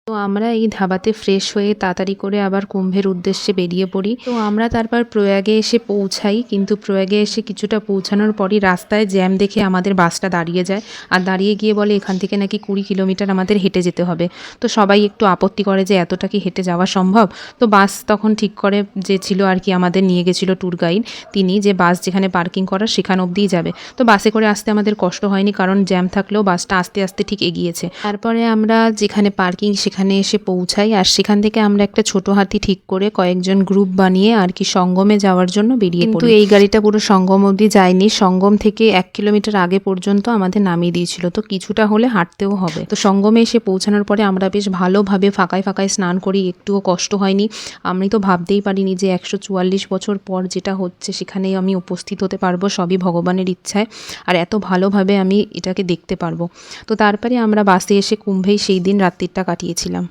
তো আমরা এই ধাবাতে ফ্রেশ হয়ে তাড়াতাড়ি করে আবার কুম্ভের উদ্দেশ্যে বেরিয়ে পড়ি। তো আমরা তারপর প্রয়াগে এসে পৌঁছাই, কিন্তু প্রয়াগে এসে কিছুটা পৌঁছানোর পরই রাস্তায় জ্যাম দেখে আমাদের বাসটা দাঁড়িয়ে যায়। আর দাঁড়িয়ে গিয়ে বলে এখান থেকে নাকি 20 কিলোমিটার আমাদের হেঁটে যেতে হবে। তো সবাই একটু আপত্তি করে যে এতটা কি হেঁটে যাওয়া সম্ভব। তো বাস তখন ঠিক করে, যে ছিল আর কি আমাদের নিয়ে গেছিলো ট্যুর গাইড, তিনি যে বাস যেখানে পার্কিং করার সেখান অবধিই যাবে। তো বাসে করে আসতে আমাদের কষ্ট হয়নি, কারণ জ্যাম থাকলেও বাসটা আস্তে আস্তে ঠিক এগিয়েছে। তারপরে আমরা যেখানে পার্কিং সেখানে এসে পৌঁছাই, আর সেখান থেকে আমরা একটা ছোট হাতি ঠিক করে কয়েকজন গ্রুপ বানিয়ে আর কি সঙ্গমে যাওয়ার জন্য বেরিয়ে পড়ি। কিন্তু এই গাড়িটা পুরো সঙ্গম অবধি যায়নি, সঙ্গম থেকে 1 কিলোমিটার আগে পর্যন্ত আমাদের নামিয়ে দিয়েছিল। তো কিছুটা হলে হাঁটতেও হবে। তো সঙ্গমে এসে পৌঁছানোর পরে আমরা বেশ ভালোভাবে ফাঁকায় ফাঁকায় স্নান করি, একটুও কষ্ট হয়নি। আমি তো ভাবতেই পারিনি যে 144 বছর পর যেটা হচ্ছে সেখানেই আমি উপস্থিত হতে পারবো, সবই ভগবানের ইচ্ছায়। আর এত ভালোভাবে আমি এটাকে দেখতে পারবো। তো তারপরে আমরা বাসে এসে কুম্ভেই সেই দিন রাত্রিটা কাটিয়েছিলাম।